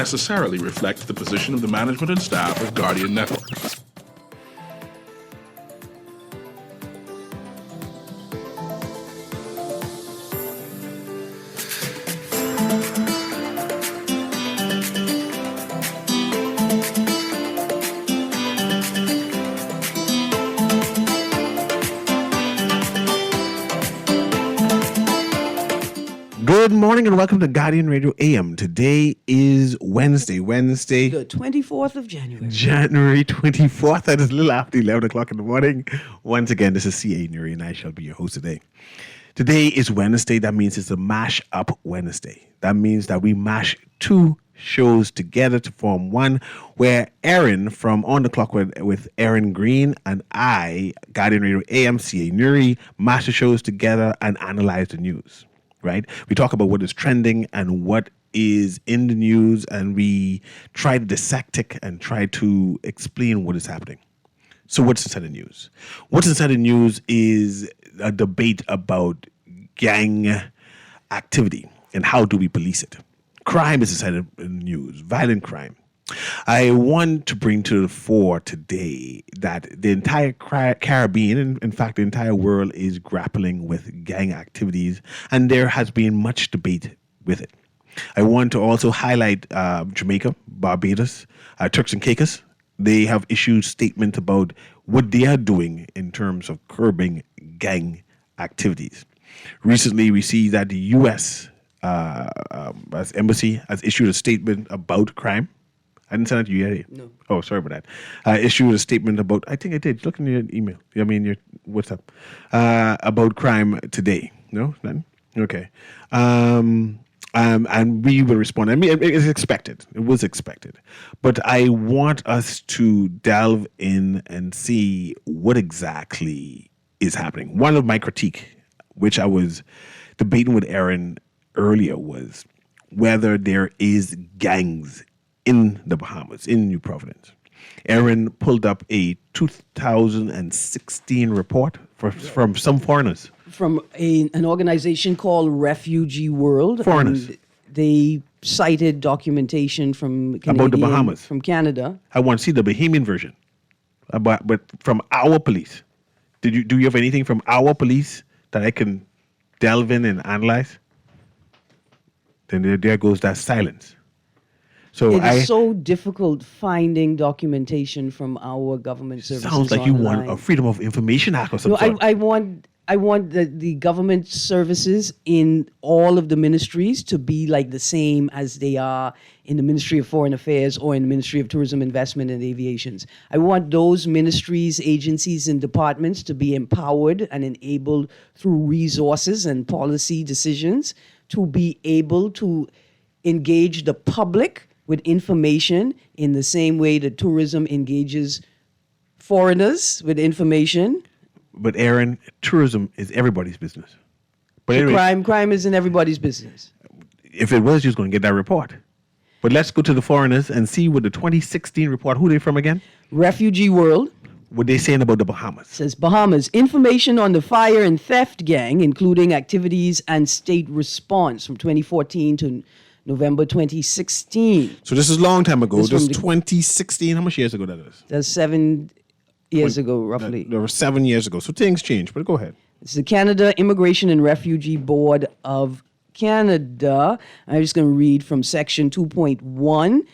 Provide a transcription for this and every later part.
necessarily reflect the position of the management and staff of Guardian Network. Good morning and welcome to Guardian Radio AM. Today is Wednesday. The 24th of January. January 24th. That is a little after 11 o'clock in the morning. Once again, this is CA Newry and I shall be your host today. Today is Wednesday. That means it's a mash up Wednesday. That means that we mash two shows together to form one, where Aaron from On the Clock with Aaron Green and I, Guardian Radio AM, CA Newry, mash the shows together and analyze the news. Right? We talk about what is trending and what is in the news, and we try to dissect it and try to explain what is happening. So what's inside the news? What's inside the news is a debate about gang activity and how do we police it. Crime is inside the news, violent crime. I want to bring to the fore today that the entire Caribbean, and in fact the entire world, is grappling with gang activities, and there has been much debate with it. I want to also highlight Jamaica, Barbados, Turks and Caicos. They have issued statements about what they are doing in terms of curbing gang activities. Recently, we see that the U.S. As embassy has issued a statement about crime. I didn't send it to you yet. No. Oh, sorry about that. Issued a statement about, I think I did. Look in your email. I mean, your WhatsApp. About crime today. No? None? Okay. And we will respond. I mean, it's expected. It was expected. But I want us to delve in and see what exactly is happening. One of my critique, which I was debating with Aaron earlier, was whether there is gangs in the Bahamas, in New Providence. Aaron pulled up a 2016 report from some foreigners. From an organization called Refugee World. Foreigners. And they cited documentation from About the Bahamas. From Canada. I want to see the Bahamian version, but from our police. Do you have anything from our police that I can delve in and analyze? Then there goes that silence. So It is so difficult finding documentation from our government services. Sounds like online. you want a Freedom of Information Act or something. No, I want the government services in all of the ministries to be like the same as they are in the Ministry of Foreign Affairs or in the Ministry of Tourism, Investment and Aviations. I want those ministries, agencies and departments to be empowered and enabled through resources and policy decisions to be able to engage the public with information in the same way that tourism engages foreigners with information. But Aaron, tourism is everybody's business. But anyway, Crime isn't everybody's business. if it was, you was going to get that report. But let's go to the foreigners and see what the 2016 report, who they from again? Refugee World. What they saying about the Bahamas. Says Bahamas, information on the fire and theft gang, including activities and state response from 2014 to November 2016. So this is a long time ago. This This from the- 2016. How much years ago that is? That's 7 years ago, roughly. There were 7 years ago. So things changed. But go ahead. It's the Canada Immigration and Refugee Board of Canada. I'm just going to read from Section 2.1.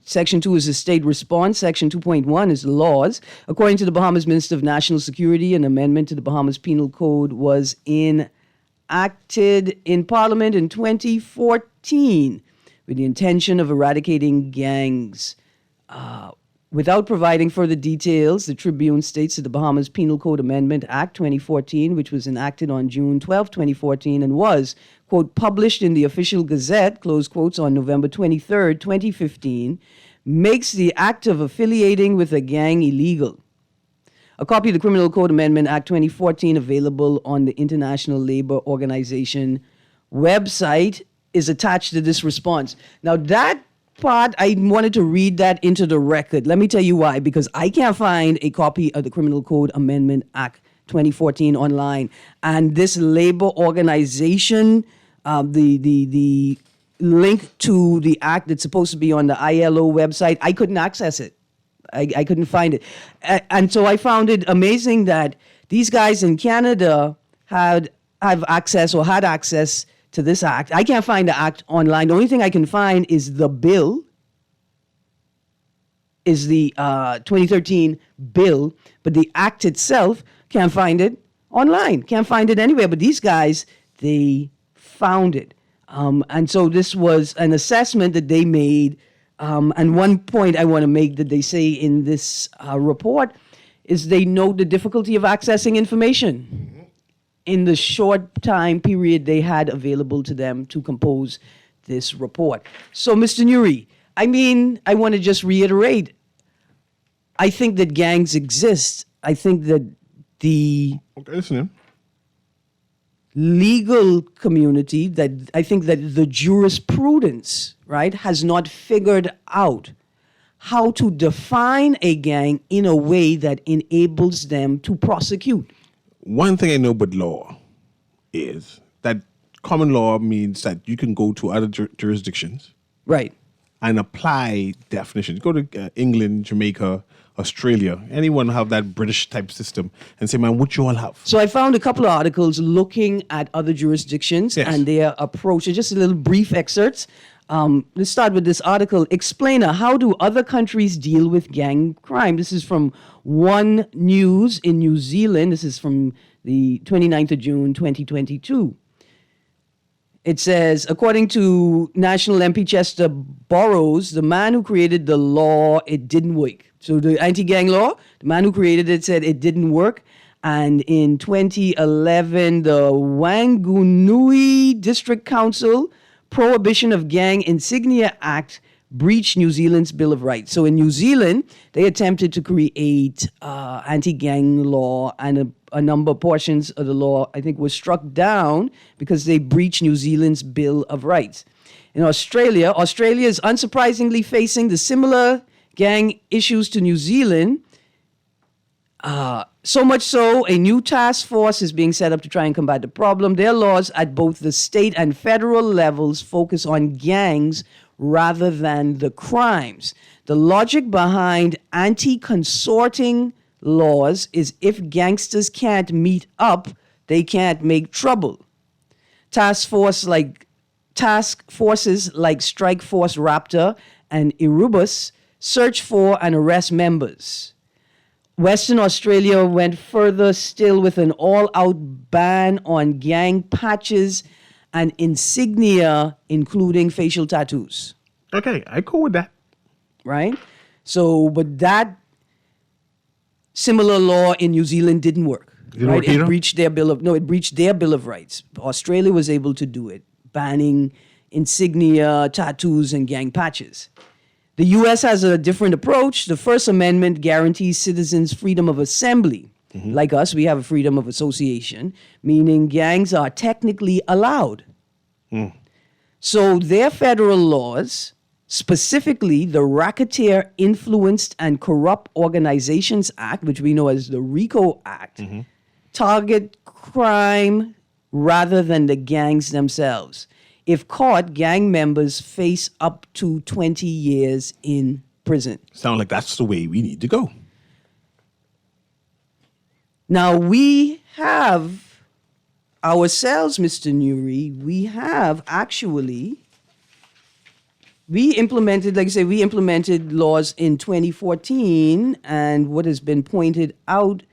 Section 2 is the state response. Section 2.1 is the laws. According to the Bahamas Minister of National Security, an amendment to the Bahamas Penal Code was enacted in Parliament in 2014 with the intention of eradicating gangs. Without providing further details, the Tribune states that the Bahamas Penal Code Amendment Act 2014, which was enacted on June 12, 2014, and was, quote, published in the Official Gazette, close quotes, on November 23, 2015, makes the act of affiliating with a gang illegal. A copy of the Criminal Code Amendment Act 2014 available on the International Labour Organization website is attached to this response. Now that part, I wanted to read that into the record. Let me tell you why. Because I can't find a copy of the Criminal Code Amendment Act 2014 online. And this labor organization, the link to the act that's supposed to be on the ILO website. I couldn't access it. I couldn't find it. And so I found it amazing that these guys in Canada have access or had access to this act. I can't find the act online. The only thing I can find is the bill, is the 2013 bill, but the act itself, can't find it online. Can't find it anywhere. But these guys, they found it. And so this was an assessment that they made. And one point I want to make that they say in this report is they note the difficulty of accessing information in the short time period they had available to them to compose this report. So, Mr. Newry, I mean, I want to just reiterate, I think that gangs exist. I think that the Okay, listening. legal community, that I think that the jurisprudence, right, has not figured out how to define a gang in a way that enables them to prosecute. One thing I know about law is that common law means that you can go to other jurisdictions Right. and apply definitions. Go to England, Jamaica, Australia. Anyone have that British type system and say, man, what you all have? So I found a couple of articles looking at other jurisdictions Yes. and their approach. Just a little brief excerpts. Let's start with this article. Explainer, how do other countries deal with gang crime? This is from One News in New Zealand. This is from the 29th of June, 2022. It says, according to National MP Chester Burrows, the man who created the law, it didn't work. So the anti-gang law, the man who created it said it didn't work. And in 2011, the Wanganui District Council Prohibition of Gang Insignia Act breached New Zealand's Bill of Rights. So in New Zealand, they attempted to create anti-gang law, and a number of portions of the law, I think, was struck down because they breached New Zealand's Bill of Rights. In Australia is unsurprisingly facing the similar gang issues to New Zealand. So much so, a new task force is being set up to try and combat the problem. Their laws at both the state and federal levels focus on gangs rather than the crimes. The logic behind anti-consorting laws is if gangsters can't meet up, they can't make trouble. Task forces like Strike Force Raptor and Erebus search for and arrest members. Western Australia went further still with an all-out ban on gang patches and insignia, including facial tattoos. Okay, I go with that. Right? So, but that similar law in New Zealand didn't work. Didn't right? work either? It breached their Bill of Rights. Australia was able to do it, banning insignia, tattoos, and gang patches. The U.S. has a different approach. The First Amendment guarantees citizens freedom of assembly. Mm-hmm. Like us, we have a freedom of association, meaning gangs are technically allowed. Mm. So their federal laws, specifically the Racketeer Influenced and Corrupt Organizations Act, which we know as the RICO Act, target crime rather than the gangs themselves. If caught, gang members face up to 20 years in prison. Sound like that's the way we need to go. Now, we have ourselves, Mr. Newry, we implemented laws in 2014, and what has been pointed out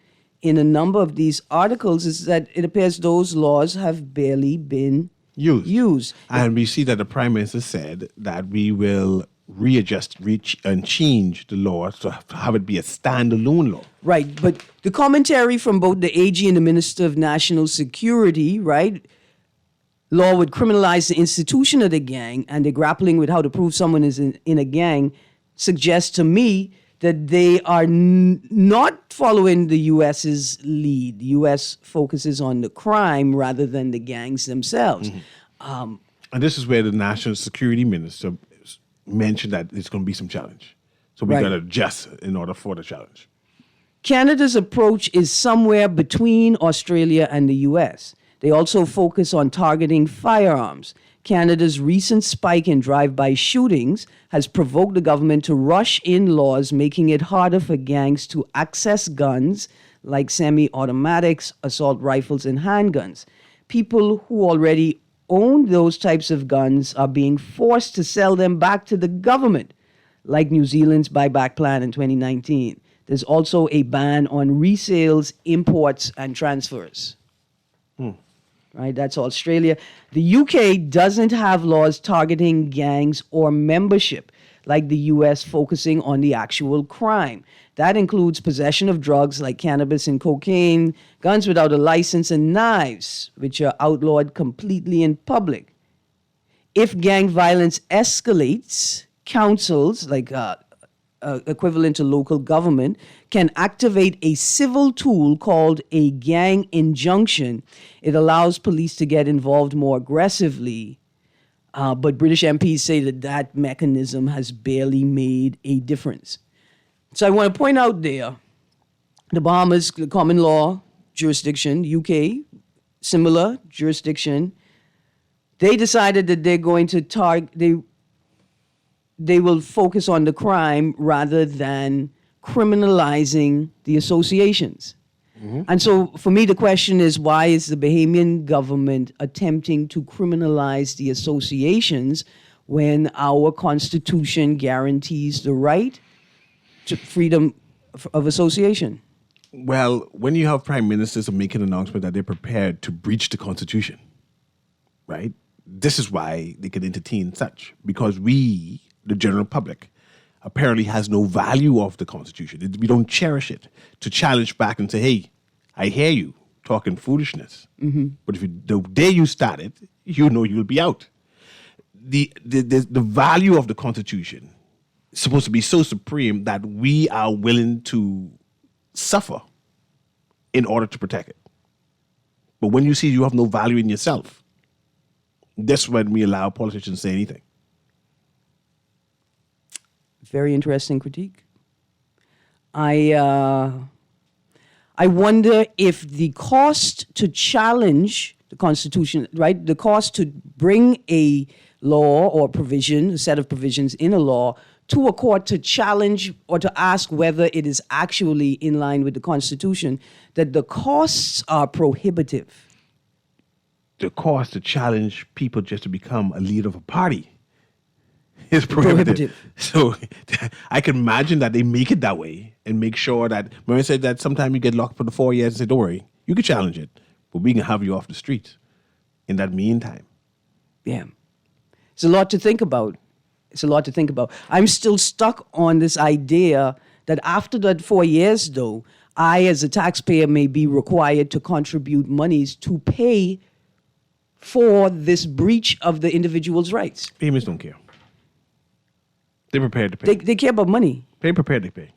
in a number of these articles is that it appears those laws have barely been used. And we see that the Prime Minister said that we will readjust, and change the law to have it be a standalone law. Right, but the commentary from both the AG and the Minister of National Security, right, law would criminalize the institution of the gang, and they're grappling with how to prove someone is in a gang, suggests to me that they are not following the U.S.'s lead. The U.S. focuses on the crime rather than the gangs themselves. Mm-hmm. And this is where the National Security Minister mentioned that there's going to be some challenge. So we're going to adjust in order for the challenge. Canada's approach is somewhere between Australia and the U.S. They also focus on targeting firearms. Canada's recent spike in drive-by shootings has provoked the government to rush in laws making it harder for gangs to access guns like semi-automatics, assault rifles, and handguns. People who already own those types of guns are being forced to sell them back to the government, like New Zealand's buyback plan in 2019. There's also a ban on resales, imports, and transfers. Right, that's Australia. The UK doesn't have laws targeting gangs or membership, like the US focusing on the actual crime. That includes possession of drugs like cannabis and cocaine, guns without a license, and knives, which are outlawed completely in public. If gang violence escalates, councils, like equivalent to local government, can activate a civil tool called a gang injunction. It allows police to get involved more aggressively. But British MPs say that that mechanism has barely made a difference. So I want to point out there, the Bahamas, the common law jurisdiction, UK, similar jurisdiction, they decided that they're going to they will focus on the crime rather than criminalizing the associations. And so for me, the question is, why is the Bahamian government attempting to criminalize the associations when our constitution guarantees the right to freedom of association? Well, when you have prime ministers making an announcement that they're prepared to breach the constitution, right? This is why they can entertain such, because we, the general public, apparently has no value of the Constitution. We don't cherish it to challenge back and say, hey, I hear you talking foolishness. But if the day you start it, you know you'll be out. The value of the Constitution is supposed to be so supreme that we are willing to suffer in order to protect it. But when you see you have no value in yourself, that's when we allow politicians to say anything. Very interesting critique. I wonder if the cost to challenge the Constitution, right, the cost to bring a law or provision, a set of provisions in a law, to a court to challenge or to ask whether it is actually in line with the Constitution, that the costs are prohibitive. The cost to challenge people just to become a leader of a party is prohibitive. So I can imagine that they make it that way and make sure that, remember I said that sometimes you get locked for the 4 years and say, don't worry, you can challenge it, but we can have you off the streets in that meantime. Yeah. It's a lot to think about. It's a lot to think about. I'm still stuck on this idea that after that 4 years, though, I, as a taxpayer, may be required to contribute monies to pay for this breach of the individual's rights. Payments don't care. They're prepared to pay. They care about money. They're prepared to pay.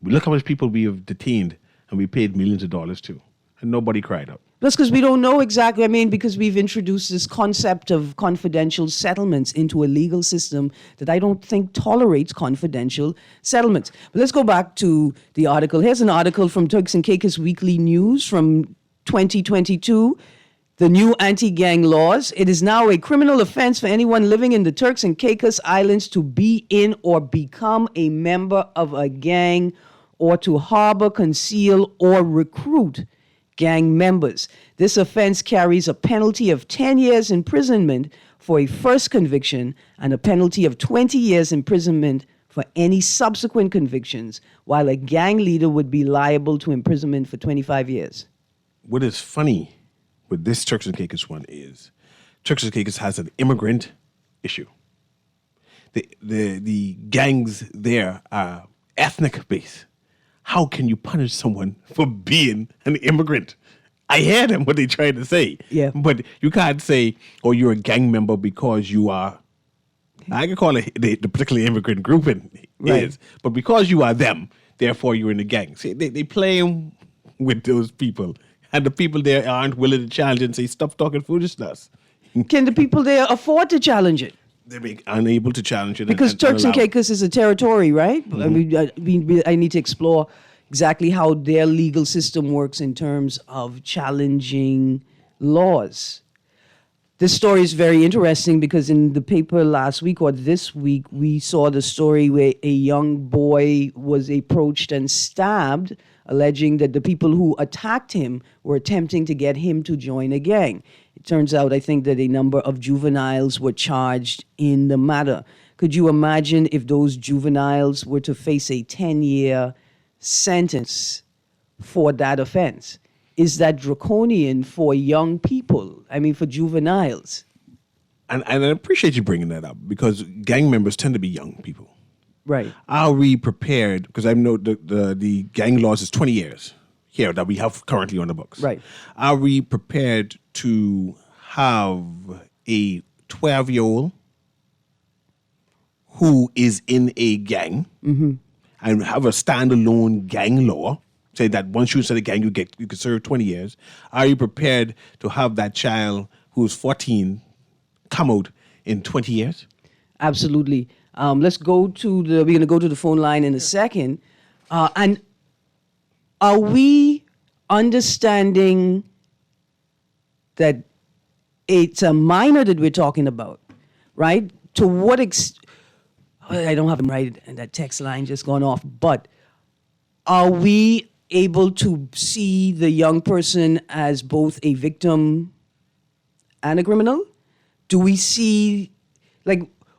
Look how much people we have detained and we paid millions of dollars to, and nobody cried out. That's because we don't know exactly. I mean, because we've introduced this concept of confidential settlements into a legal system that I don't think tolerates confidential settlements. But let's go back to the article. Here's an article from Turks and Caicos Weekly News from 2022. The new anti-gang laws. It is now a criminal offense for anyone living in the Turks and Caicos Islands to be in or become a member of a gang or to harbor, conceal, or recruit gang members. This offense carries a penalty of 10 years imprisonment for a first conviction and a penalty of 20 years imprisonment for any subsequent convictions, while a gang leader would be liable to imprisonment for 25 years. What is funny with this Turks and Caicos one is Turks and Caicos has an immigrant issue. The gangs there are ethnic based. How can you punish someone for being an immigrant? I hear them what they trying to say. Yeah. But you can't say, oh, you're a gang member because you are, I can call it the particular immigrant grouping is, but because you are them, therefore you're in the gang. See, they playing with those people. And the people there aren't willing to challenge and say, stop talking foolishness. Can the people there afford to challenge it? They're unable to challenge it. Because Turks and Caicos is a territory, right? Mm-hmm. I need to explore exactly how their legal system works in terms of challenging laws. This story is very interesting because in the paper last week or this week, we saw the story where a young boy was approached and stabbed, alleging that the people who attacked him were attempting to get him to join a gang. It turns out, I think, that a number of juveniles were charged in the matter. Could you imagine if those juveniles were to face a 10-year sentence for that offense? Is that draconian for young people? I mean, for juveniles? And I appreciate you bringing that up because gang members tend to be young people. Right. Are we prepared? Because I know the gang laws is 20 years here that we have currently on the books. Right. Are we prepared to have a 12-year-old who is in a gang and have a standalone gang law? Say that once you enter the gang, you can serve 20 years. Are you prepared to have that child who's 14 come out in 20 years? Absolutely. We're going to go to the phone line in a second. And are we understanding that it's a minor that we're talking about, right? To what extent? I don't have him right, and that text line just gone off. But are we able to see the young person as both a victim and a criminal? Do we see,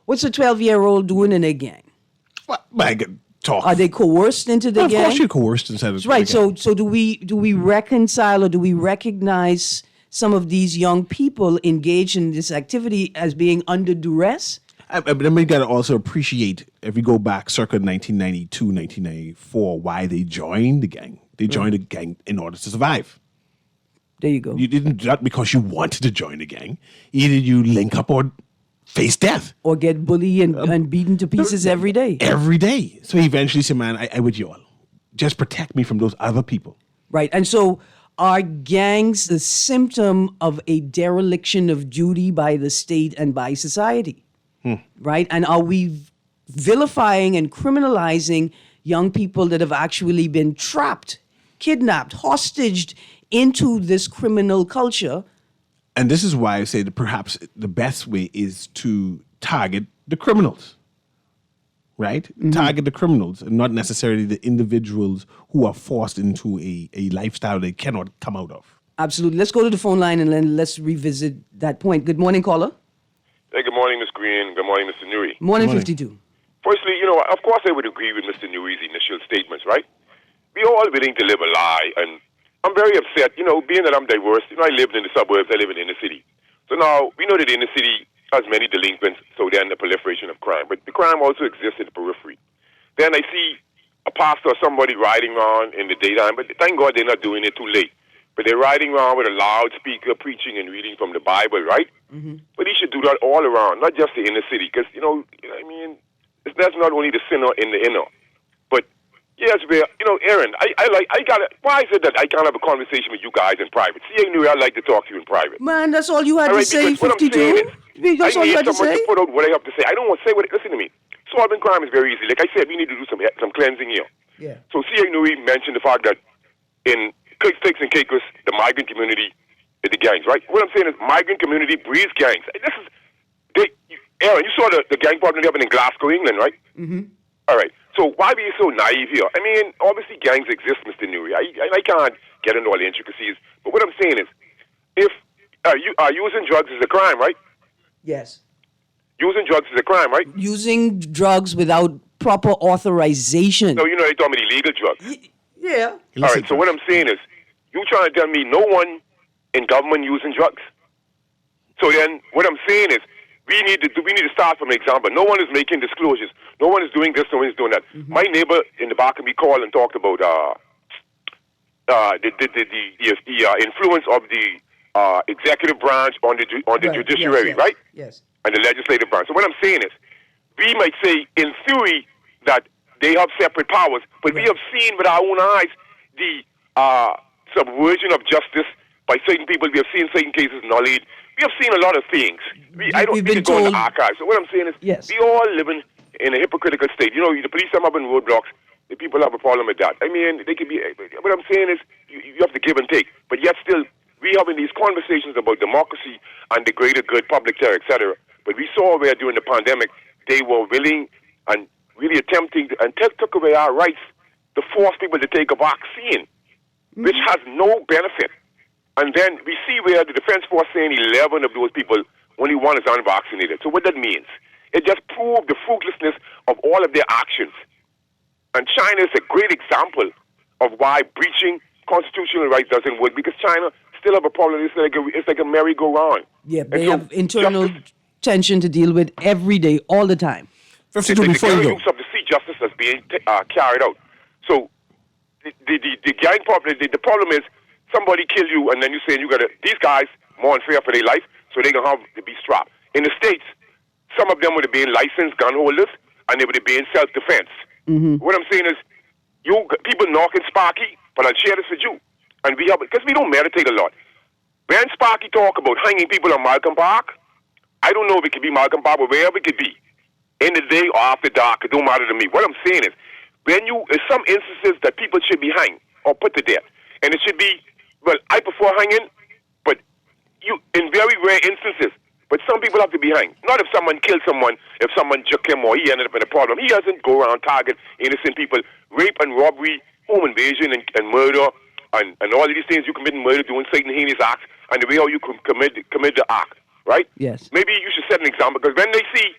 what's a 12-year-old doing in a gang? Well, I can talk. Are they coerced into the Well, gang? of course you're coerced inside of Right. the gang. So do we reconcile or do we recognize some of these young people engaged in this activity as being under duress? But then we got to also appreciate, if we go back circa 1992, 1994, why they joined the gang. They joined the gang in order to survive. There you go. You didn't do that because you wanted to join the gang. Either you link up or face death Or get bullied and beaten to pieces every day. every day. So he eventually said, man, I with you all. Just protect me from those other people. Right. And so are gangs the symptom of a dereliction of duty by the state and by society? Right? And are we vilifying and criminalizing young people that have actually been trapped, kidnapped, hostaged into this criminal culture? And this is why I say that perhaps the best way is to target the criminals, right? Target the criminals and not necessarily the individuals who are forced into a lifestyle they cannot come out of. Absolutely. Let's go to the phone line and then let's revisit that point. Good morning, caller. Hey, good morning, Ms. Green. Good morning, Mr. Newry. Morning, Morning. 52. Firstly, of course I would agree with Mr. Newry's initial statements, right? We're all willing to live a lie, and I'm very upset, being that I'm diverse. I lived in the suburbs, I live in the inner city. So now, we know that the inner city has many delinquents, so then the proliferation of crime. But the crime also exists in the periphery. Then I see a pastor or somebody riding around in the daytime, but thank God they're not doing it too late. But they're riding around with a loudspeaker, preaching and reading from the Bible, right? But he should do that all around, not just the inner city, because, that's not only the sinner in the inner. But, yes, Aaron, why is it that I can't have a conversation with you guys in private? See, I like to talk to you in private. Man, that's all you had All to right, say, because what I'm 52? saying is, That's I all you need had to someone say? to put out what I have to say. I don't want to say listen to me. Solving crime is very easy. Like I said, we need to do some cleansing here. Yeah. So C.A. Newry mentioned the fact that in Clicks and Cakers, the migrant community is the gangs, right? What I'm saying is migrant community breeds gangs. Aaron, you saw the gang problem happened in Glasgow, England, right? Mm-hmm. All right. So why be so naive here? I mean, obviously gangs exist, Mr. Newry. I can't get into all the intricacies. But what I'm saying is, if using drugs is a crime, right? Yes. Using drugs is a crime, right? Using drugs without proper authorization. No, they told me illegal drugs. Yeah. All right, so what I'm saying is, you trying to tell me no one in government using drugs? So then, what I'm saying is, we need to start from an example. No one is making disclosures. No one is doing this. No one is doing that. Mm-hmm. My neighbor in the back of me called and talked about the influence of the executive branch on the judiciary, yes, right? Yes. And the legislative branch. So what I'm saying is, we might say in theory that they have separate powers, but we have seen with our own eyes the subversion of justice by certain people. We have seen certain cases nullied. We have seen a lot of things. I don't need to go in the archives. So what I'm saying is, we all living in a hypocritical state. The police come up in roadblocks. The people have a problem with that. I mean, they could be. What I'm saying is, you have to give and take. But yet still, we having these conversations about democracy and the greater good, public care, etc. But we saw where during the pandemic they were willing and really attempting to, and took away our rights to force people to take a vaccine, which has no benefit. And then we see where the Defense Force saying 11 of those people, only one is unvaccinated. So what that means, it just proved the fruitlessness of all of their actions. And China is a great example of why breaching constitutional rights doesn't work, because China still have a problem. It's like a merry-go-round. Yeah, they have internal tension to deal with every day, all the time. It's like the use of the sea justice that's being carried out. So the gang problem, the problem is somebody kill you, and then you saying you got to, these guys more unfair for their life, so they're going to have to be strapped. In the States, some of them would have been licensed gun holders, and they would have been self-defense. What I'm saying is, people knocking Sparky, but I'll share this with you. And we have, because we don't meditate a lot. When Sparky talk about hanging people on Malcolm Park, I don't know if it could be Malcolm Park, but wherever it could be, in the day or after dark, it don't matter to me. What I'm saying is, there's some instances that people should be hanged or put to death. And it should be, well, I prefer hanging, but in very rare instances, but some people have to be hanged. Not if someone killed someone, if someone juke him or he ended up in a problem. He doesn't go around target innocent people. Rape and robbery, home invasion and murder, and all of these things, you commit murder, doing certain heinous acts, and the way how you commit the act, right? Yes. Maybe you should set an example, because when they see,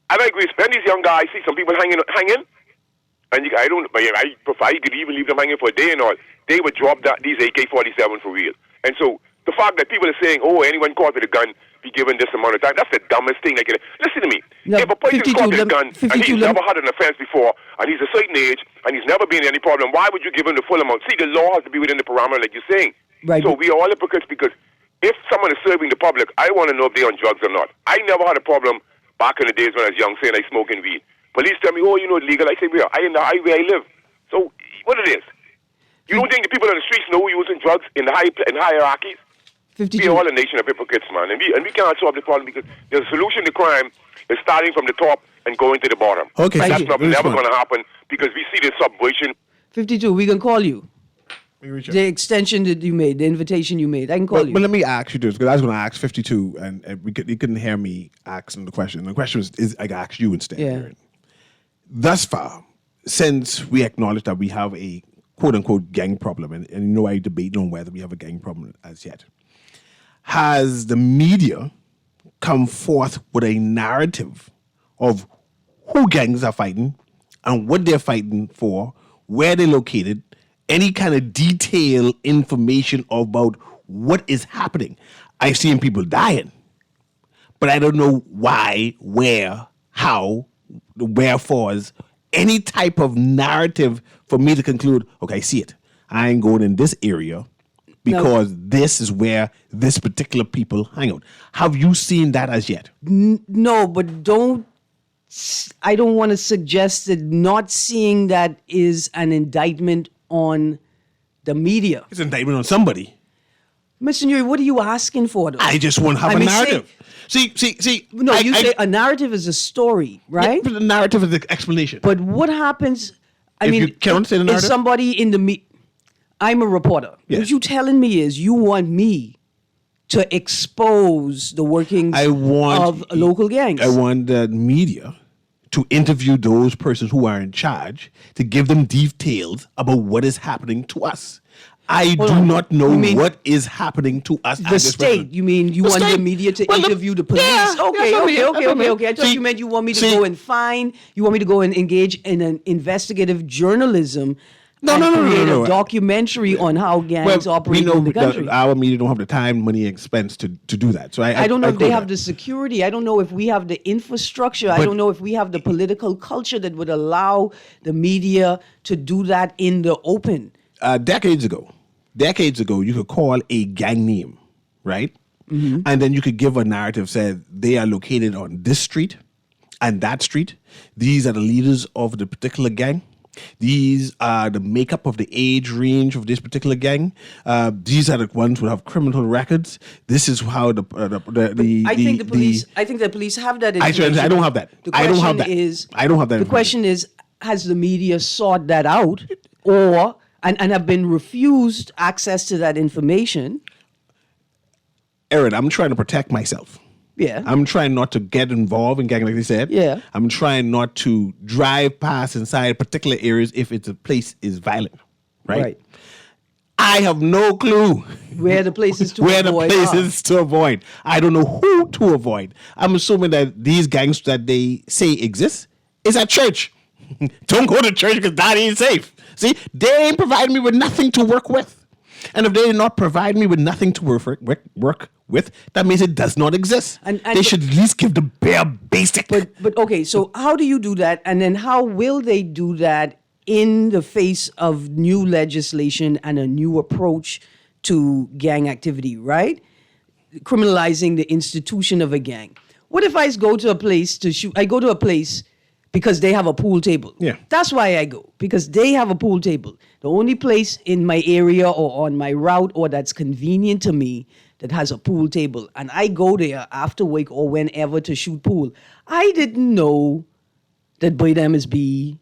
I agree, when these young guys see some people hanging, and I prefer you could even leave them hanging for a day and all, they would drop these AK-47 for real. And so the fact that people are saying, oh, anyone caught with a gun be given this amount of time, that's the dumbest thing. Listen to me. No, if a person caught with a gun and he's never had an offense before, and he's a certain age, and he's never been in any problem, why would you give him the full amount? See, the law has to be within the parameter, like you're saying. Right. So we are all hypocrites, because if someone is serving the public, I want to know if they're on drugs or not. I never had a problem back in the days when I was young saying I smoking weed. Police tell me, oh, it's legal. I say, where? I in the highway I live. So what it is? You don't think the people on the streets know we're using drugs in hierarchies? 52. We are all a nation of hypocrites, man, and we can't solve the problem, because the solution to crime is starting from the top and going to the bottom. Okay, and that's never going to happen, because we see this subversion. 52, we can call you. The extension that you made, the invitation you made, I can call you. But let me ask you this, because I was going to ask 52, and you couldn't hear me asking the question. The question is I asked you instead. Yeah. Thus far, since we acknowledge that we have a quote-unquote gang problem, and I debate on whether we have a gang problem as yet, has the media come forth with a narrative of who gangs are fighting and what they're fighting for, where they're located, any kind of detailed information about what is happening? I've seen people dying, but I don't know why, where, how, the wherefores, any type of narrative for me to conclude, okay, I see it. I ain't going in this area because this is where this particular people hang out. Have you seen that as yet? No, but I don't want to suggest that not seeing that is an indictment on the media. It's an indictment on somebody. Mr. Newry, what are you asking for, though? I just want to have a narrative. See. No, you say a narrative is a story, right? Yeah, but the narrative is the explanation. But what happens, you can't say the narrative? if somebody in the I'm a reporter. Yes. What you telling me is you want me to expose the workings of local gangs. I want the media to interview those persons who are in charge, to give them details about what is happening to us. I do not know what is happening to us. The state. You mean you want the media to interview the police? Yeah, Okay. I thought you meant you want me to go and you want me to go and engage in an investigative journalism. No. A documentary on how gangs operate in the country. Our media don't have the time, money, expense to do that. So I don't know if they have the security. I don't know if we have the infrastructure. I don't know if we have the political culture that would allow the media to do that in the open. Decades ago, you could call a gang name, right? Mm-hmm. And then you could give a narrative, said they are located on this street and that street. These are the leaders of the particular gang. These are the makeup of the age range of this particular gang. These are the ones who have criminal records. This is how I think the police have that information. I don't have that. I don't have that. I don't have that. The question is, has the media sought that out, and have been refused access to that information? Aaron, I'm trying to protect myself. Yeah. I'm trying not to get involved in gang, like they said. Yeah. I'm trying not to drive past inside particular areas if it's a place is violent. Right. I have no clue Where the places to where the avoid places to avoid. I don't know who to avoid. I'm assuming that these gangs that they say exist is at church. Don't go to church because that ain't safe. See, they ain't providing me with nothing to work with. And if they did not provide me with nothing to work with, that means it does not exist. And they should at least give the bare basic. But okay, so how do you do that? And then how will they do that in the face of new legislation and a new approach to gang activity, right? Criminalizing the institution of a gang. What if I go to a place to shoot? I go to a place because they have a pool table. Yeah. That's why I go, because they have a pool table. The only place in my area or on my route or that's convenient to me that has a pool table. And I go there after work or whenever to shoot pool. I didn't know that Boyd MSB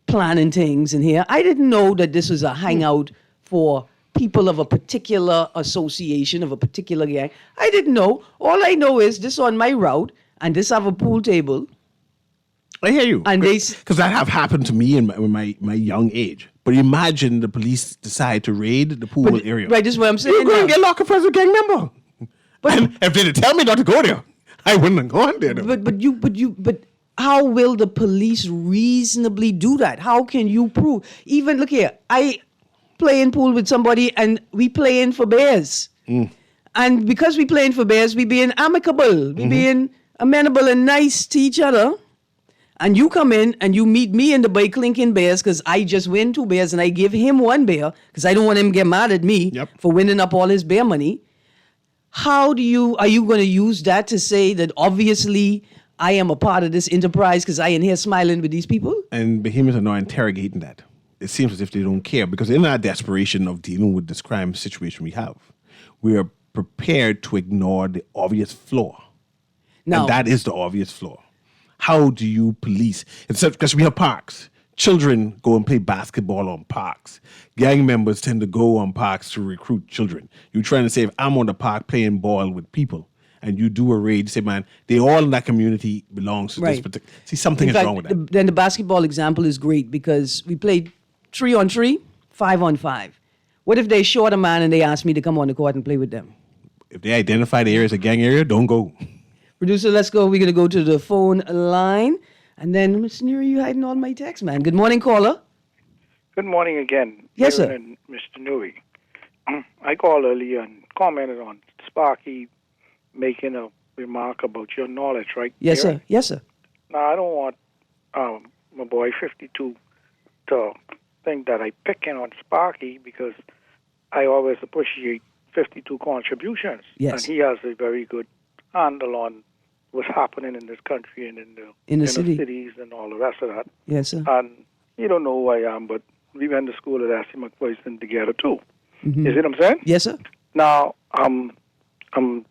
planning things in here. I didn't know that this was a hangout for people of a particular association, of a particular gang. I didn't know. All I know is this on my route and this have a pool table. I hear you. And because that have happened to me in my young age. But imagine the police decide to raid the pool area. Right, this is what I'm saying. You're going now. to get locked up as a gang member. And if they didn't tell me not to go there, I wouldn't have gone there. Though. But how will the police reasonably do that? How can you prove? Even look here, I play in pool with somebody and we playing for bears. And because we playing for bears, we being amicable, we being amenable and nice to each other. And you come in and you meet me in the bay clinking bears because I just win 2 bears and I give him 1 bear because I don't want him to get mad at me for winning up all his bear money. Are you going to use that to say that obviously I am a part of this enterprise because I am here smiling with these people? And behemoths are not interrogating that. It seems as if they don't care because in our desperation of dealing with this crime situation we have, we are prepared to ignore the obvious flaw. Now, and that is the obvious flaw. How do you police? Because we have parks. Children go and play basketball on parks. Gang members tend to go on parks to recruit children. You're trying to say, if I'm on the park playing ball with people, and you do a raid, you say, man, they all in that community belongs to this particular. See, something is wrong with that. Then the basketball example is great because we played 3-on-3, 5-on-5. What if they short a man and they ask me to come on the court and play with them? If they identify the area as a gang area, don't go. Producer, let's go. We're going to go to the phone line. And then, Mr. Newry, you hiding all my texts, man. Good morning, caller. Good morning again. Yes, sir. And Mr. Newry. I called earlier and commented on Sparky making a remark about your knowledge, right? Yes, Aaron? sir. Yes, sir. Now, I don't want my boy 52 to think that I picking on Sparky because I always appreciate 52 contributions. Yes. And he has a very good handle on what's happening in this country and in the cities and all the rest of that. Yes, sir. And you don't know who I am, but we went to school at Ashley McPherson together too. Mm-hmm. You see what I'm saying? Yes, sir. Now, I'm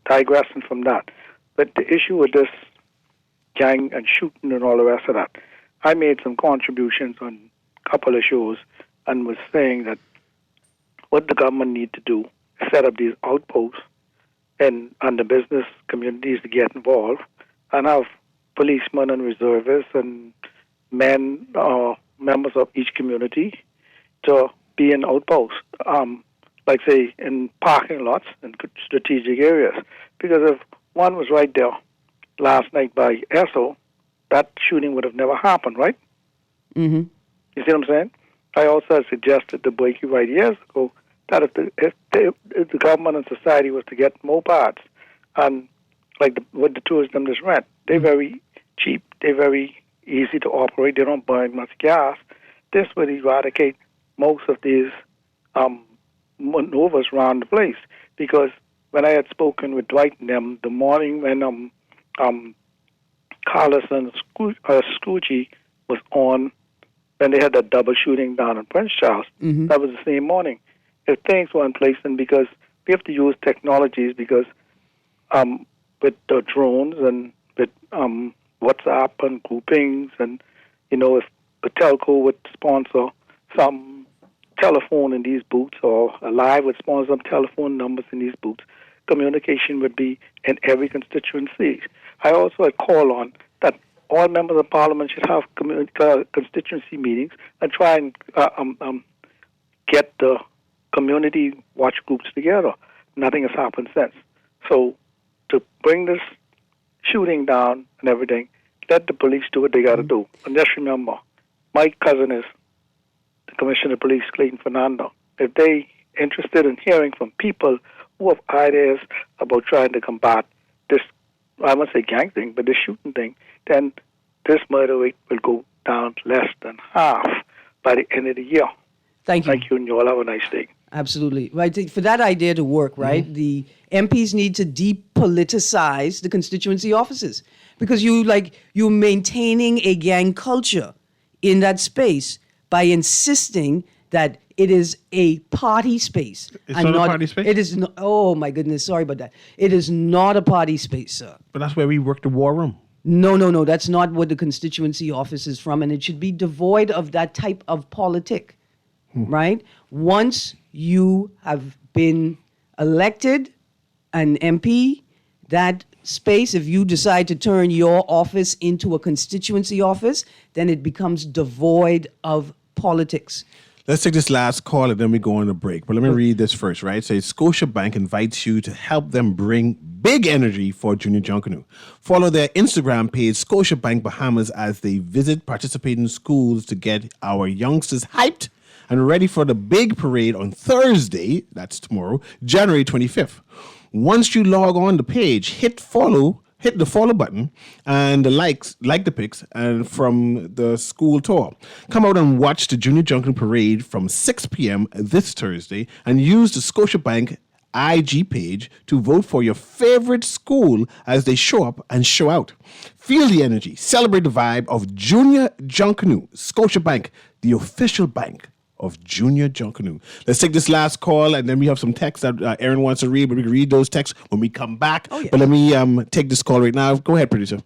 digressing from that. But the issue with this gang and shooting and all the rest of that, I made some contributions on a couple of shows and was saying that what the government need to do is set up these outposts and the business communities to get involved and have policemen and reservists and men, members of each community to be in outposts, like say in parking lots and strategic areas. Because if one was right there last night by Esso, that shooting would have never happened, right? Mm-hmm. You see what I'm saying? I also suggested to Blakey right years ago that if the government and society was to get mopeds and like what the tourism just rent, they're very cheap, they're very easy to operate, they don't burn much gas. This would eradicate most of these maneuvers around the place. Because when I had spoken with Dwight and them the morning when Carlos and Scrooge was on, when they had that double shooting down in Prince Charles, that was the same morning. If things were in place, and because we have to use technologies, because with the drones and with WhatsApp and groupings, and if the telco would sponsor some telephone in these booths, or Alive would sponsor some telephone numbers in these booths, communication would be in every constituency. I also call on that all members of parliament should have constituency meetings and try and get the community watch groups together. Nothing has happened since. So to bring this shooting down and everything, let the police do what they got to do. And just remember, my cousin is the Commissioner of Police, Clayton Fernando. If they interested in hearing from people who have ideas about trying to combat this, I won't say gang thing, but this shooting thing, then this murder rate will go down less than half by the end of the year. Thank you. Thank you, and you all have a nice day. Absolutely. Right. For that idea to work, right, the MPs need to depoliticize the constituency offices because you're maintaining a gang culture in that space by insisting that it is a party space. It's not a party space? It is not. Oh, my goodness. Sorry about that. It is not a party space, sir. But that's where we work the war room. No. That's not what the constituency office is from, and it should be devoid of that type of politic, right? Once you have been elected an MP, that space, if you decide to turn your office into a constituency office, then it becomes devoid of politics. Let's take this last call and then we go on a break. But let me read this first, right? It says Scotiabank invites you to help them bring big energy for Junior Junkanoo. Follow their Instagram page, Scotiabank Bahamas, as they visit participating schools to get our youngsters hyped and ready for the big parade on Thursday, that's tomorrow, January 25th. Once you log on the page, hit the follow button and like the pics and from the school tour. Come out and watch the Junior Junkanoo Parade from 6 p.m. this Thursday and use the Scotiabank IG page to vote for your favorite school as they show up and show out. Feel the energy, celebrate the vibe of Junior Junkanoo, Scotiabank, the official bank of Junior Junkanoo. Let's take this last call, and then we have some texts that Aaron wants to read, but we can read those texts when we come back. Oh, yes. But let me take this call right now. Go ahead, producer.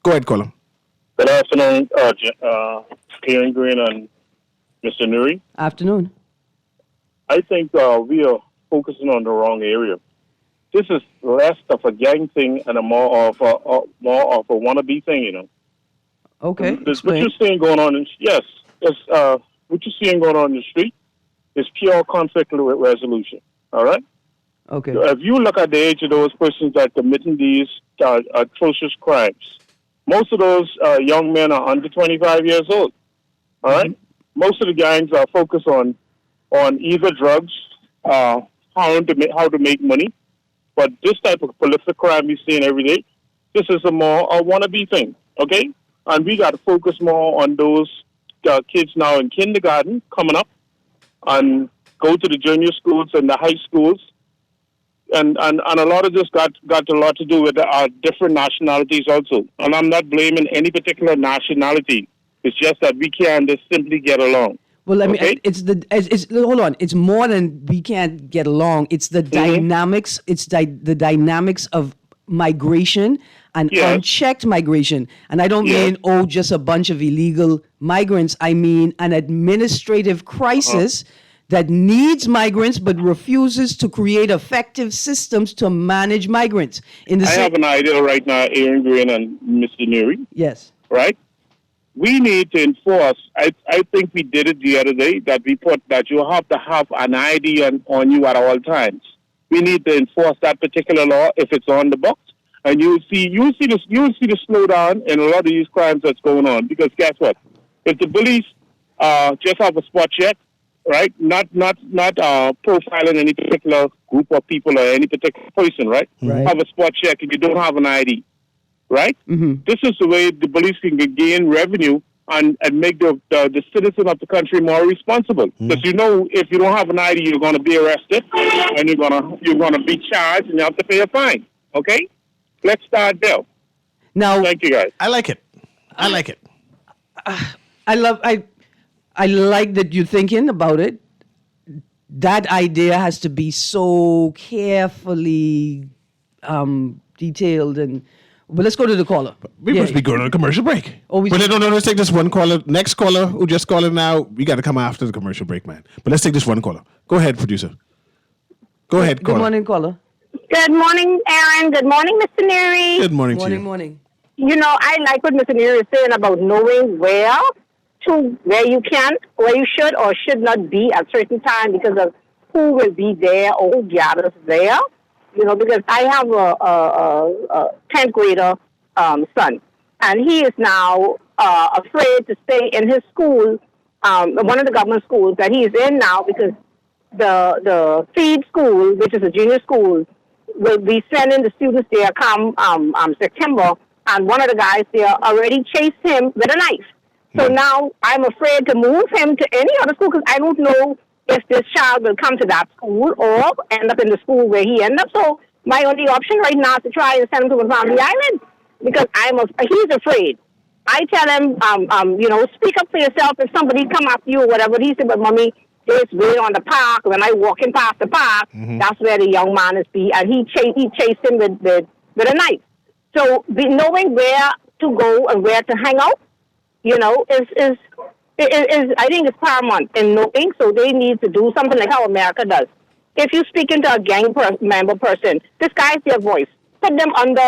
Go ahead, caller. Good afternoon, Karen Green and Mr. Newry. Afternoon. I think we are focusing on the wrong area. This is less of a gang thing and more of a wannabe thing, you know. Okay. What Explain. you're seeing going on what you're seeing going on in the street is pure conflict resolution. All right. Okay. If you look at the age of those persons that are committing these atrocious crimes, most of those young men are under 25 years old. All right. Most of the gangs are focused on either drugs, how to make money, but this type of prolific crime we're seeing every day, this is a wannabe thing. Okay, and we got to focus more on those kids now in kindergarten coming up and go to the junior schools and the high schools. And a lot of this got a lot to do with different nationalities also. And I'm not blaming any particular nationality. It's just that we can't just simply get along. Well, I mean, Okay? hold on. It's more than we can't get along. It's the dynamics. It's the dynamics of migration and Yes. unchecked migration. And I don't Yes. mean, just a bunch of illegal migrants. I mean an administrative crisis that needs migrants but refuses to create effective systems to manage migrants. I have an idea right now, Aaron Green and Mr. Newry, Yes. right? We need to enforce. I think we did it the other day that we put that you have to have an ID on you at all times. We need to enforce that particular law if it's on the books, and you'll see the slowdown in a lot of these crimes that's going on. Because guess what? If the police just have a spot check, right? Not profiling any particular group of people or any particular person, right? Right. Have a spot check and you don't have an ID, right? Mm-hmm. This is the way the police can gain revenue and make the citizen of the country more responsible. Because if you don't have an ID, you're going to be arrested and you're going to be charged and you have to pay a fine. Okay, let's start there. Now, Thank you, guys. I like it. I like that you're thinking about it. That idea has to be so carefully detailed and. But let's go to the caller. We must be going on a commercial break. Oh, But no, let's take this one caller. Next caller who just called in now, we got to come after the commercial break, man. But let's take this one caller. Go ahead, producer. Go ahead, caller. Good morning, caller. Good morning, Aaron. Good morning, Mr. Newry. Good morning to you. Morning. You know, I like what Mr. Newry is saying about knowing where where you should or should not be at certain time because of who will be there or who gathers there. You know, because I have a 10th grader son, and he is now afraid to stay in his school, one of the government schools that he is in now because the feed school, which is a junior school, will be sending the students there come September, and one of the guys there already chased him with a knife. So now I'm afraid to move him to any other school because I don't know if this child will come to that school or end up in the school where he ended up. So my only option right now is to try and send him to a family island because he's afraid. I tell him, speak up for yourself if somebody come after you or whatever. He said, but mommy, it's way on the park. When I walking past the park, that's where the young man is be, and he chased him with a knife. So knowing where to go and where to hang out, is I think it's paramount in knowing. So they need to do something like how America does. If you speak into a gang member person, disguise their voice. Put them under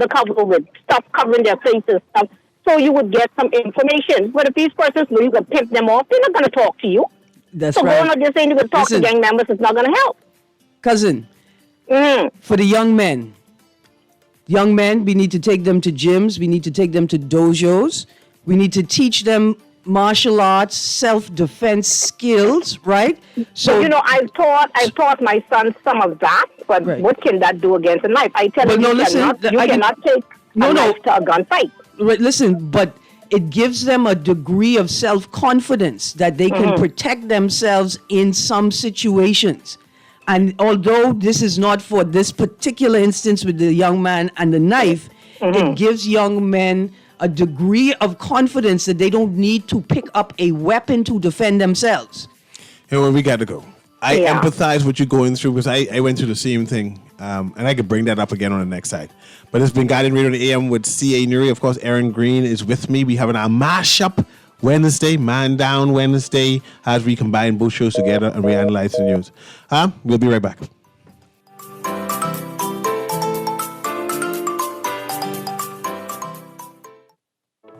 cover with stuff covering their faces, stuff, so you would get some information. But if these persons know you can pimp them off, they're not going to talk to you. That's so right. going out there saying you can talk to gang members is not going to help. Cousin, for the young men, we need to take them to gyms. We need to take them to dojos. We need to teach them martial arts, self-defense skills, right? So I've taught my son some of that, but what can that do against a knife? I tell him you cannot take a knife to a gunfight. Right, listen, but it gives them a degree of self-confidence that they can protect themselves in some situations. And although this is not for this particular instance with the young man and the knife, it gives young men a degree of confidence that they don't need to pick up a weapon to defend themselves. Hey, well, we got to go. I empathize with you going through because I went through the same thing, and I could bring that up again on the next side. But it's been Guardian Radio on the AM with C.A. Newry. Of course, Aaron Green is with me. We have our mashup Wednesday, Man Down Wednesday, as we combine both shows together and we analyze the news. We'll be right back.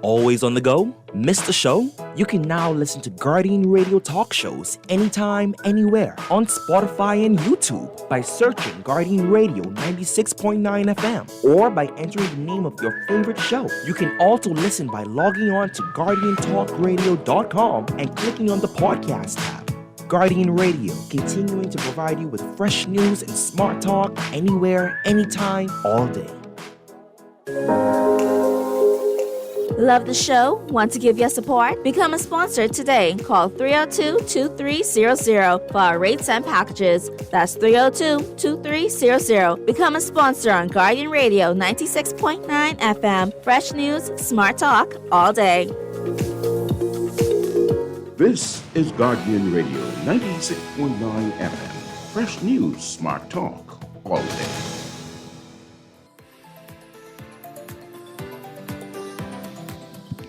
Always on the go? Missed the show? You can now listen to Guardian Radio talk shows anytime, anywhere on Spotify and YouTube by searching Guardian Radio 96.9 FM or by entering the name of your favorite show. You can also listen by logging on to GuardianTalkRadio.com and clicking on the podcast tab. Guardian Radio, continuing to provide you with fresh news and smart talk anywhere, anytime, all day. Love the show? Want to give your support? Become a sponsor today. Call 302-2300 for our rates and packages. That's 302-2300. Become a sponsor on Guardian Radio 96.9 FM. Fresh news, smart talk, all day. This is Guardian Radio 96.9 FM. Fresh news, smart talk, all day.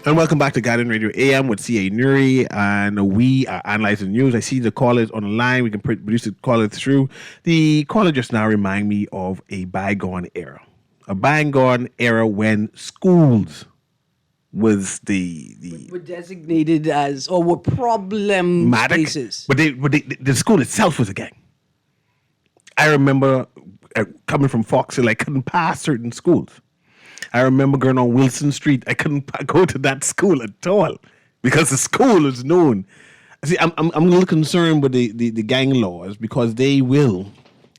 And welcome back to Guardian Radio AM with C.A. Newry, and we are analyzing news. I see the callers on the line. We can produce the caller through. The caller just now remind me of a bygone era. A bygone era when schools was were designated as, or were problem spaces. But the school itself was a gang. I remember coming from Foxhill, I couldn't pass certain schools. I remember going on Wilson Street. I couldn't go to that school at all because the school is known. See, I'm a little concerned with the gang laws because they will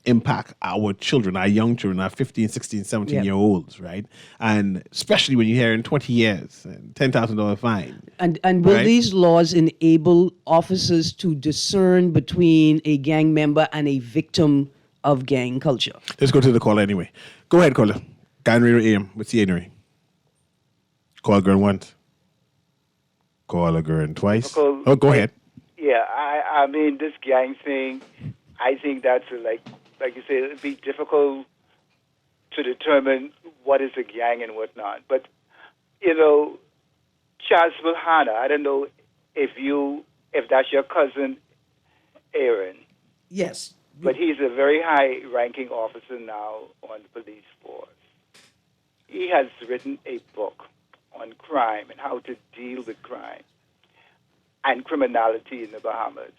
impact our children, our young children, our 15, 16, 17-year-olds, right? And especially when you hear in 20 years, $10,000 fine. And will these laws enable officers to discern between a gang member and a victim of gang culture? Let's go to the caller anyway. Go ahead, caller. Guardian Radio AM with C.A. Newry. Call a girl once. Call a girl twice. Go ahead. Yeah, I mean, this gang thing, I think that's like you say, it'd be difficult to determine what is a gang and what not. But, Charles Mulhana, I don't know if that's your cousin, Aaron. Yes. but he's a very high-ranking officer now on the police force. He has written a book on crime and how to deal with crime and criminality in the Bahamas.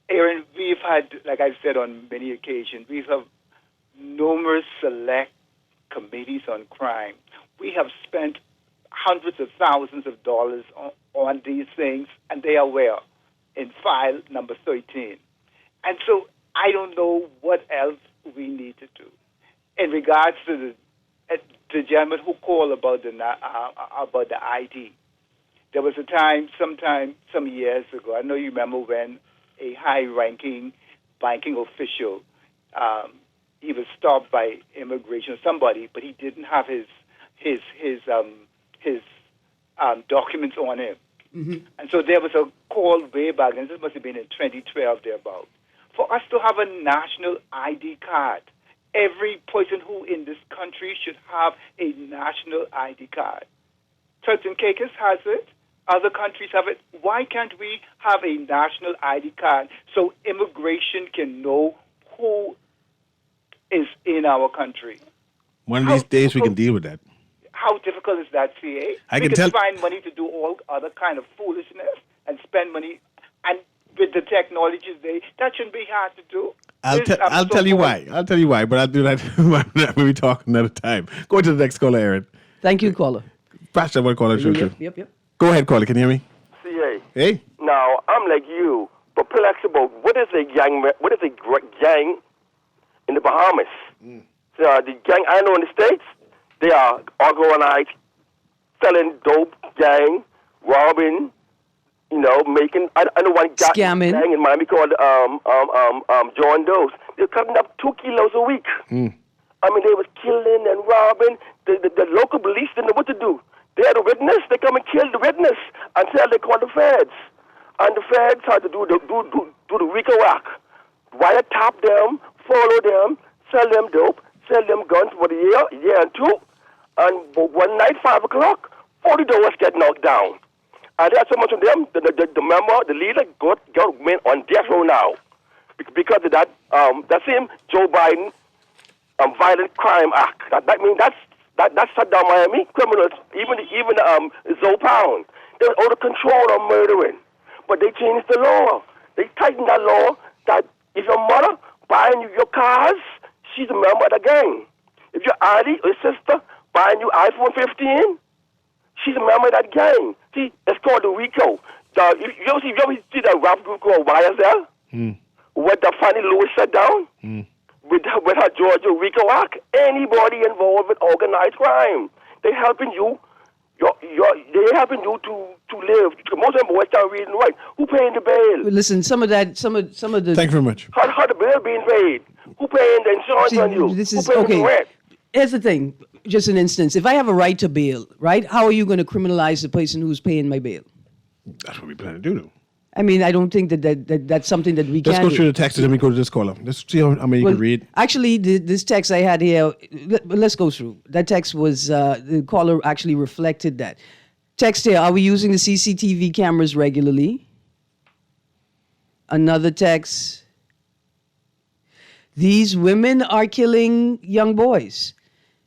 Aaron, we've had, like I've said on many occasions, we've had numerous select committees on crime. We have spent hundreds of thousands of dollars on these things, and they are where? In file number 13. And so I don't know what else we need to do. In regards to the gentleman who called about the ID, there was a time, some years ago, I know you remember when a high-ranking banking official, he was stopped by immigration or somebody, but he didn't have his documents on him. Mm-hmm. And so there was a call way back, and this must have been in 2012 thereabout, for us to have a national ID card. Every person who in this country should have a national ID card. Turks and Caicos has it. Other countries have it. Why can't we have a national ID card so immigration can know who is in our country? One of these days we can deal with that. How difficult is that, CA? We can find money to do all other kind of foolishness and spend money. And with the technology today, that shouldn't be hard to do. I'll tell you why. I'll tell you why, but I'll do that when we talk another time. Go to the next caller, Aaron. Thank you, caller. Pastor, one caller. Yep. Go ahead, caller. Can you hear me? CA. Hey. Now, I'm like you, perplexed about what is a gang in the Bahamas. So, the gang I know in the States, they are organized, selling dope, gang, robbing, making. I know one scamming gang in Miami called John Doe's. They're cutting up 2 kilos a week. I mean, they was killing and robbing. The local police didn't know what to do. They had a witness. They come and kill the witness until they call the feds, and the feds had to do the RICO act, wiretap them, follow them, sell them dope, sell them guns for a year and two, and one night 5 o'clock, 40 doors get knocked down. And there are so much of them, the member, the leader, went on death row now. Because of that same Joe Biden Violent Crime Act. That means that shut down Miami. Criminals, even Zoe Pound, they were out of control on murdering. But they changed the law. They tightened that law that if your mother buying you your cars, she's a member of the gang. If your auntie or sister buying you iPhone 15, she's a member of that gang. See, it's called the RICO. You ever see that rap group called YSL? What the Fannie Lewis shut down? With her Georgia RICO Act? Anybody involved with organized crime. They're helping you. They're helping you to live. Most of them boys can't read and write. Who paying the bail? Listen, some of the. Thank you very much. How the bail being paid? Who paying the insurance on you? This Who is paying okay. the rent? Here's the thing. Just an instance. If I have a right to bail, right? How are you going to criminalize the person who's paying my bail? That's what we plan to do, though. I mean, I don't think that's something that we can Let's go do. through the texts and we go to this caller. Let's see how many you can read. Actually, this text I had here, let's go through. That text was, the caller actually reflected that. Text here, are we using the CCTV cameras regularly? Another text, these women are killing young boys.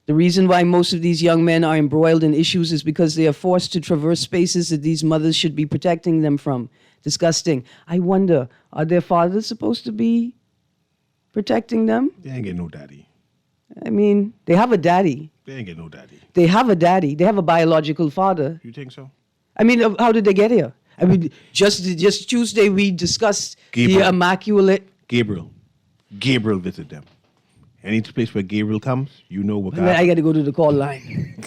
The reason why most of these young men are embroiled in issues is because they are forced to traverse spaces that these mothers should be protecting them from. Disgusting. I wonder, are their fathers supposed to be protecting them? They ain't get no daddy. I mean, they have a daddy. They ain't get no daddy. They have a daddy. They have a biological father. You think so? I mean, how did they get here? I mean, just Tuesday we discussed Gabriel. the immaculate. Gabriel visit them. Any place where Gabriel comes, you know what. I got to go to the call line.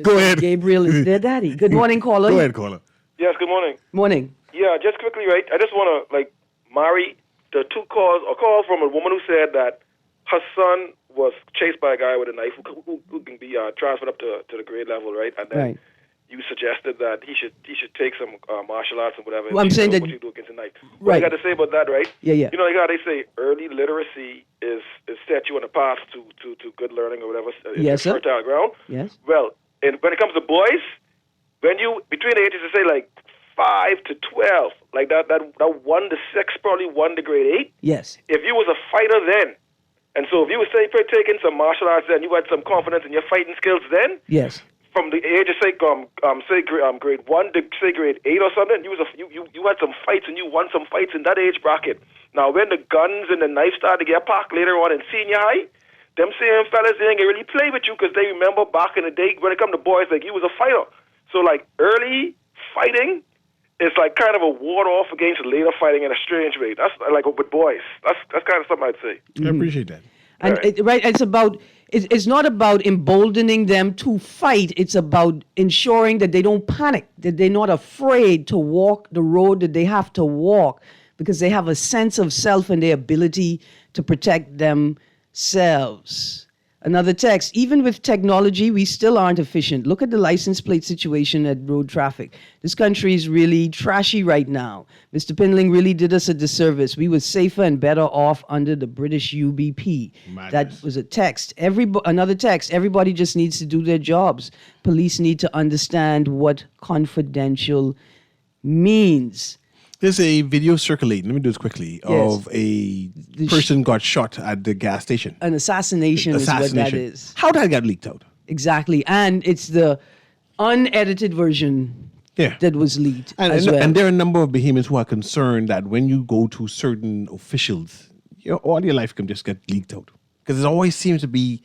Go ahead. Gabriel is their daddy. Good morning, caller. Go ahead, caller. Yes, good morning. Morning. Yeah, just quickly, right? I just want to, marry the two calls. A call from a woman who said that her son was chased by a guy with a knife who can be transferred up to the grade level, right? And then you suggested that he should take some martial arts and whatever. Well, I'm saying that what you do against the knife. Right. What you got to say about that, right? Yeah. You know, they say early literacy is set you on a path to good learning or whatever. Yes, sir. Fertile ground. Yes. Well, when it comes to boys, when you between the ages of say like 5 to 12, like that 1 to 6, probably 1 to grade 8. Yes. If you was a fighter then, and so if you were say taking some martial arts then, you had some confidence in your fighting skills then. Yes. From the age of grade 1 to say grade 8 or something, you had some fights and you won some fights in that age bracket. Now when the guns and the knives started to get packed later on in senior high, them same fellas, they ain't really play with you because they remember back in the day when it come to boys, like you was a fighter. So like early fighting is like kind of a ward off against later fighting in a strange way. That's like with boys. That's kind of something I'd say. I appreciate that. And it's not about emboldening them to fight. It's about ensuring that they don't panic, that they're not afraid to walk the road that they have to walk because they have a sense of self and their ability to protect themselves. Another text, even with technology, we still aren't efficient. Look at the license plate situation at road traffic. This country is really trashy right now. Mr. Pindling really did us a disservice. We were safer and better off under the British UBP. Madness. That was a text. Another text, everybody just needs to do their jobs. Police need to understand what confidential means. There's a video circulating, let me do this quickly, of a person got shot at the gas station. An assassination is what that is. How that got leaked out? Exactly. And it's the unedited version that was leaked as well. And there are a number of behemoths who are concerned that when you go to certain officials, all your life can just get leaked out. Because it always seems to be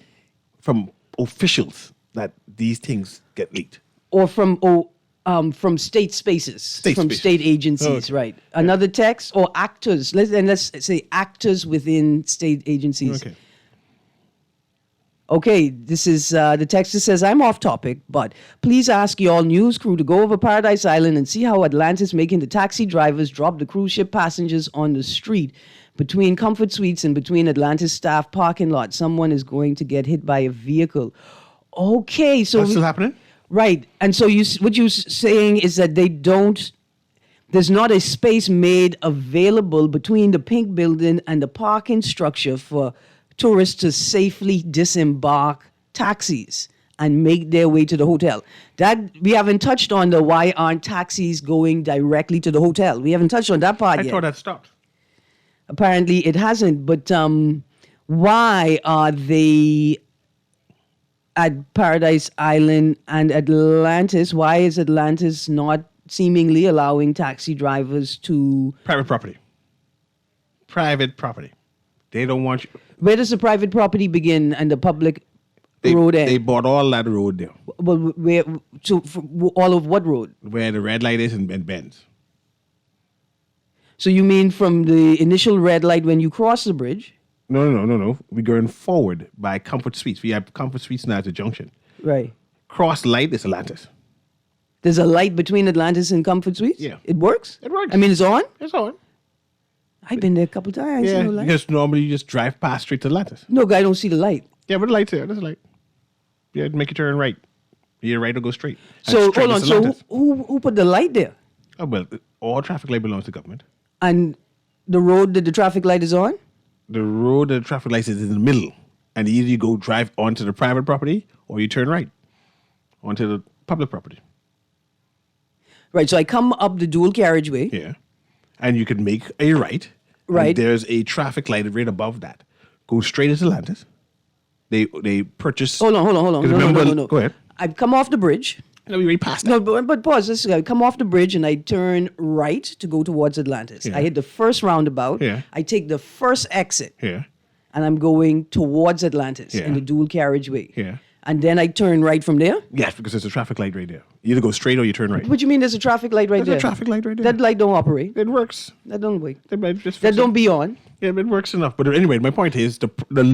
from officials that these things get leaked. Or from state spaces, from state agencies, right? Another text, or actors. Let's say actors within state agencies. Okay, this is the text that says, I'm off topic, but please ask your news crew to go over Paradise Island and see how Atlantis making the taxi drivers drop the cruise ship passengers on the street. Between Comfort Suites and between Atlantis staff parking lot, someone is going to get hit by a vehicle. Okay, so... That's still happening? Right. And so what you're saying is that there's not a space made available between the pink building and the parking structure for tourists to safely disembark taxis and make their way to the hotel. That we haven't touched on the why aren't taxis going directly to the hotel. We haven't touched on that part yet. I thought that stopped. Apparently it hasn't, but why are they at Paradise Island and Atlantis? Why is Atlantis not seemingly allowing taxi drivers to... Private property. Private property. They don't want you... Where does the private property begin and the public road end? They bought all that road there. Well, all of what road? Where the red light is and bends. So you mean from the initial red light when you cross the bridge? No. We're going forward by Comfort Suites. We have Comfort Suites now at the junction. Right. Cross light is Atlantis. There's a light between Atlantis and Comfort Suites? Yeah. It works? It works. I mean, it's on? It's on. I've been there a couple times. I ain't seen no light. Because normally you just drive past straight to Atlantis. No, I don't see the light. Yeah, but the light's there. There's a light. Yeah, make you turn right. Your right will go straight. So, hold on. So who put the light there? Oh, well, all traffic light belongs to government. And the road that the traffic light is on? The road that the traffic light is in the middle. And either you go drive onto the private property or you turn right onto the public property. Right, so I come up the dual carriageway. Yeah. And you can make a right. Right. And there's a traffic light right above that. Go straight into Atlantis. They purchase... Hold on. No. Go ahead. I've come off the bridge. No, we already passed that. No, but pause. I come off the bridge and I turn right to go towards Atlantis. Yeah. I hit the first roundabout. Yeah. I take the first exit. Yeah. And I'm going towards Atlantis in the dual carriageway. Yeah. And then I turn right from there? Yes, because there's a traffic light right there. You either go straight or you turn right. What do you mean there's a traffic light right there? There's a traffic light right there. That light don't operate. It works. That don't work. That don't be on. Yeah, but it works enough. But anyway, my point is the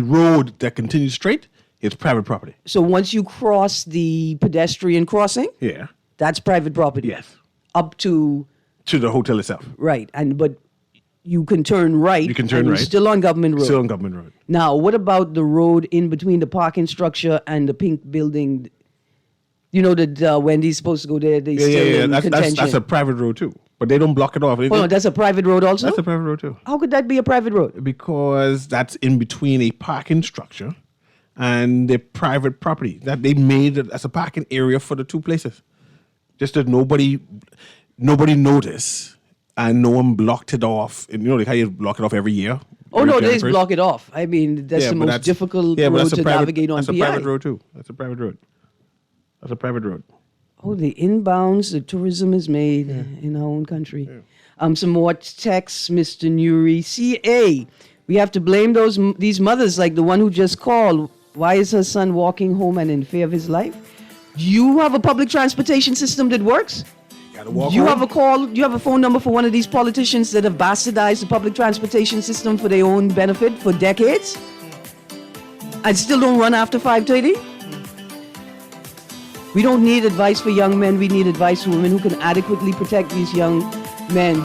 road that continues straight is private property. So once you cross the pedestrian crossing, yeah, that's private property. Yes. Up to the hotel itself. Right. But you can turn right. You can turn and you're right. Still on government road. Still on government road. Now, what about the road in between the parking structure and the pink building? You know that Wendy's supposed to go there. They still in contention. That's a private road too. But they don't block it off. Hold on, that's a private road also? That's a private road too. How could that be a private road? Because that's in between a parking structure and the private property that they made as a parking area for the two places. Just that nobody... nobody noticed and no one blocked it off. And, like how you block it off every year. Oh, no, they just block it off. I mean, that's the most difficult road to navigate on That's PI. a private road, too. That's a private road. Oh, the inbounds that tourism has made in our own country. Some more texts, Mr. Newry. CA, we have to blame these mothers like the one who just called. Why is her son walking home and in fear of his life? Do you have a public transportation system that works? Do you have a phone number for one of these politicians that have bastardized the public transportation system for their own benefit for decades? And still don't run after 5:30? We don't need advice for young men. We need advice for women who can adequately protect these young men.